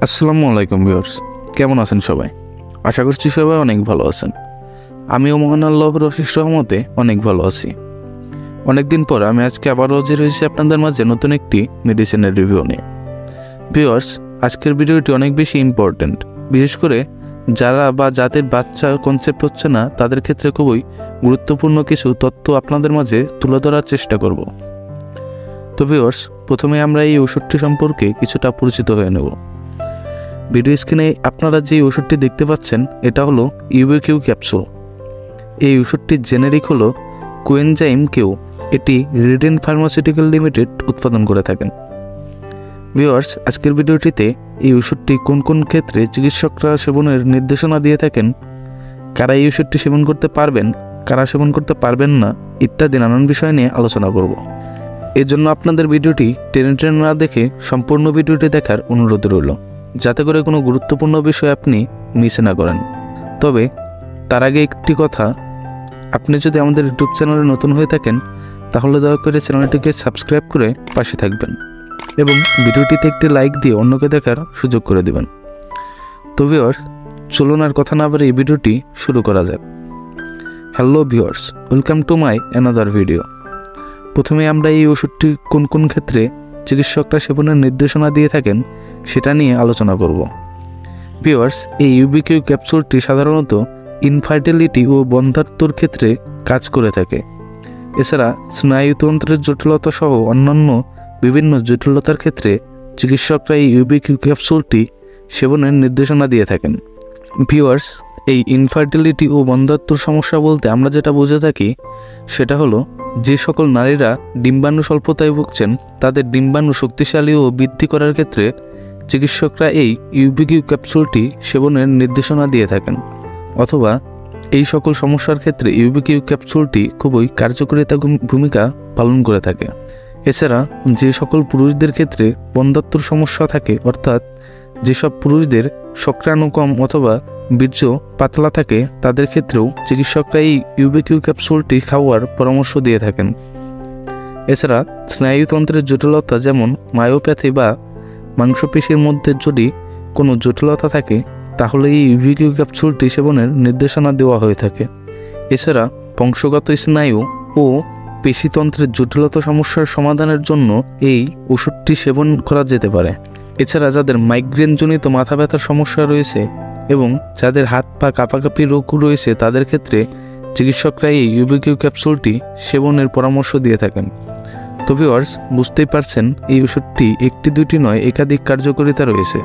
আসসালামু আলাইকুম ভিউয়ার্স, কেমন আছেন সবাই? আশা করছি সবাই অনেক ভালো আছেন। আমিও মহান আল্লাহর অশেষ রহমতে অনেক ভালো আছি। অনেকদিন পর আমি আজকে আবারও হাজির হয়েছি আপনাদের মাঝে নতুন একটি মেডিসিনের রিভিউ নিয়ে। ভিউয়ার্স, আজকের ভিডিওটি অনেক বেশি ইম্পর্ট্যান্ট, বিশেষ করে যারা বা যাদের বাচ্চা কনসেপ্ট হচ্ছে না তাদের ক্ষেত্রে খুবই গুরুত্বপূর্ণ কিছু তথ্য আপনাদের মাঝে তুলে ধরার চেষ্টা করব। তো ভিউয়ার্স, প্রথমে আমরা এই ওষুধটি সম্পর্কে কিছুটা পরিচিত হয়ে নেব। ভিডিও স্ক্রিনে আপনারা যে ওষুধটি দেখতে পাচ্ছেন এটা হলো ইউবিকিউ ক্যাপসুল। এই ওষুধটির জেনেরিক হলো কোএনজাইম কিউ। এটি রিডেন ফার্মাসিউটিক্যাল লিমিটেড উৎপাদন করে থাকেন। ভিউয়ার্স, আজকের ভিডিওটিতে এই ওষুধটি কোন কোন ক্ষেত্রে চিকিৎসকরা সেবনের নির্দেশনা দিয়ে থাকেন, কারা এই ওষুধটি সেবন করতে পারবেন, কারা সেবন করতে পারবেন না ইত্যাদি নানান বিষয় নিয়ে আলোচনা করব। এর জন্য আপনাদের ভিডিওটি টেনে না দেখে সম্পূর্ণ ভিডিওটি দেখার অনুরোধ রইল, যাতে করে কোনো গুরুত্বপূর্ণ বিষয় আপনি মিস না করেন। তবে তার আগে একটি কথা, আপনি যদি আমাদের ইউটিউব চ্যানেলে নতুন হয়ে থাকেন তাহলে দয়া করে চ্যানেলটিকে সাবস্ক্রাইব করে পাশে থাকবেন এবং ভিডিওটিতে একটি লাইক দিয়ে অন্যকে দেখার সুযোগ করে দেবেন। তো ভিউয়ার্স, চলুন আর কথা না বলে এই ভিডিওটি শুরু করা যাক। Hello viewers, welcome to my another video. প্রথমে আমরা এই ওষুধটি কোন কোন ক্ষেত্রে চিকিৎসকরা সেবনের নির্দেশনা দিয়ে থাকেন সেটা নিয়ে আলোচনা করব। ভিউয়ার্স, এই ইউবিকিউ ক্যাপসুলটি সাধারণত ইনফার্টিলিটি ও বন্ধ্যাত্বর ক্ষেত্রে কাজ করে থাকে। এছাড়া স্নায়ুতন্ত্রের জটিলতা সহ অন্যান্য বিভিন্ন জটিলতার ক্ষেত্রে চিকিৎসকরা এই ইউবিকিউ ক্যাপসুলটি সেবনের নির্দেশনা দিয়ে থাকেন। ভিউয়ার্স, এই ইনফার্টিলিটি ও বন্ধ্যাত্বর সমস্যা বলতে আমরা যেটা বুঝে থাকি সেটা হলো যে সকল নারীরা ডিম্বাণু স্বল্পতায় ভুগছেন তাদের ডিম্বাণু শক্তিশালী ও বৃদ্ধি করার ক্ষেত্রে চিকিৎসকরা এই ইউবিকিউ ক্যাপসুলটি সেবনের নির্দেশনা দিয়ে থাকেন, অথবা এই সকল সমস্যার ক্ষেত্রে ইউবিকিউ ক্যাপসুলটি খুবই কার্যকরিতা ভূমিকা পালন করে থাকে। এছাড়া যে সকল পুরুষদের ক্ষেত্রে বন্ধ্যাত্বর সমস্যা থাকে, অর্থাৎ যেসব পুরুষদের শুক্রাণু কম অথবা বীর্য পাতলা থাকে তাদের ক্ষেত্রেও চিকিৎসকরা এই ইউবিকিউ ক্যাপসুলটি খাওয়ার পরামর্শ দিয়ে থাকেন। এছাড়া স্নায়ুতন্ত্রের জটিলতা যেমন মায়োপ্যাথি বা মাংসপেশির মধ্যে যদি কোনো জটিলতা থাকে তাহলে এই ইউবিকিউ ক্যাপসুলটি সেবনের নির্দেশনা দেওয়া হয়ে থাকে। এছাড়া বংশগত স্নায়ু ও পেশিতন্ত্রের জটিলতা সমস্যার সমাধানের জন্য এই ওষুধটি সেবন করা যেতে পারে। এছাড়া যাদের মাইগ্রেনজনিত মাথা ব্যথার সমস্যা রয়েছে এবং যাদের হাত পা কাঁপাকাঁপি রোগ রয়েছে তাদের ক্ষেত্রে চিকিৎসকরা এই ইউবিকিউ ক্যাপসুলটি সেবনের পরামর্শ দিয়ে থাকেন। তো ভিউয়ার্স, বুঝতেই পারছেন এই ওষুধটি একটি দুটি নয়, একাধিক কার্যকারিতা রয়েছে।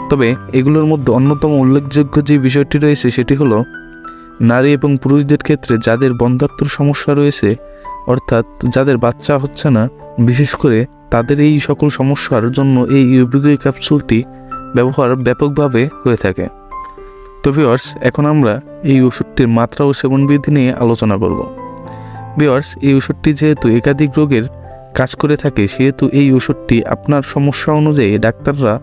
তবে এগুলোর মধ্যে অন্যতম উল্লেখযোগ্য যে বিষয়টি রয়েছে সেটি হলো নারী এবং পুরুষদের ক্ষেত্রে যাদের বন্ধ্যাত্বর সমস্যা রয়েছে, অর্থাৎ যাদের বাচ্চা হচ্ছে না, বিশেষ করে তাদের এই সকল সমস্যার জন্য এই ইউবিকিউ ক্যাপসুলটি ব্যবহার ব্যাপকভাবে হয়ে থাকে। তো ভিউয়ার্স, এখন আমরা এই ওষুধটির মাত্রা ও সেবনবিধি নিয়ে আলোচনা করব। ভিউয়ার্স, এই ওষুধটি যেহেতু একাধিক রোগের কাজ করে থাকে সেহেতু এই ওষুধটি আপনার সমস্যা অনুযায়ী ডাক্তাররা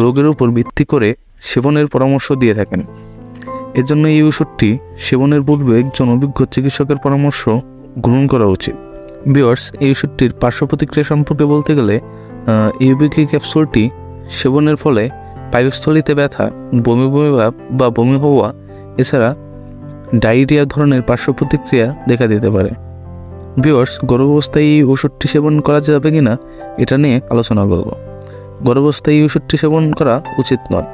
রোগের উপর ভিত্তি করে সেবনের পরামর্শ দিয়ে থাকেন। এজন্য এই ওষুধটি সেবনের পূর্বে একজন অভিজ্ঞ চিকিৎসকের পরামর্শ গ্রহণ করা উচিত। ভিউয়ার্স, এই ওষুধটির পার্শ্ব প্রতিক্রিয়া সম্পর্কে বলতে গেলে ইউবিকিউ ক্যাপসুলটি সেবনের ফলে পায়ুস্থলীতে ব্যথা, বমি বমি ভাব বা বমি হওয়া, এছাড়া ডায়রিয়া ধরনের পার্শ্ব প্রতিক্রিয়া দেখা দিতে পারে। ভিউয়ার্স, গর্ভাবস্থায় এই ওষুধটি সেবন করা যাবে কিনা এটা নিয়ে আলোচনা করব। গর্ভাবস্থায় এই ওষুধটি সেবন করা উচিত নয়।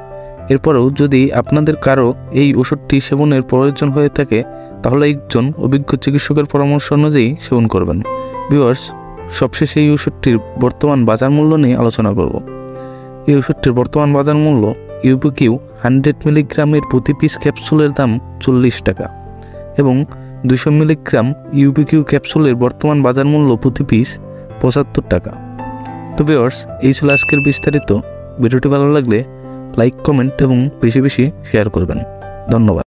এরপরেও যদি আপনাদের কারো এই ওষুধটি সেবনের প্রয়োজন হয়ে থাকে তাহলে একজন অভিজ্ঞ চিকিৎসকের পরামর্শ অনুযায়ী সেবন করবেন। ভিউয়ার্স, সবশেষে এই ওষুধটির বর্তমান বাজার মূল্য নিয়ে আলোচনা করব। এই ওষুধটির বর্তমান বাজার মূল্য ইউবিকিউ 100 মিলিগ্রামের প্রতি পিস ক্যাপসুলের দাম 40 টাকা এবং 200 মিলিগ্রাম ইউবিকিউ ক্যাপসুলের বর্তমান বাজার মূল্য প্রতি পিস 75 টাকা। তো ভিউয়ার্স, এই ছিল আজকের বিস্তারিত। ভিডিওটি ভালো লাগলে লাইক, কমেন্ট এবং বেশি বেশি শেয়ার করবেন। ধন্যবাদ।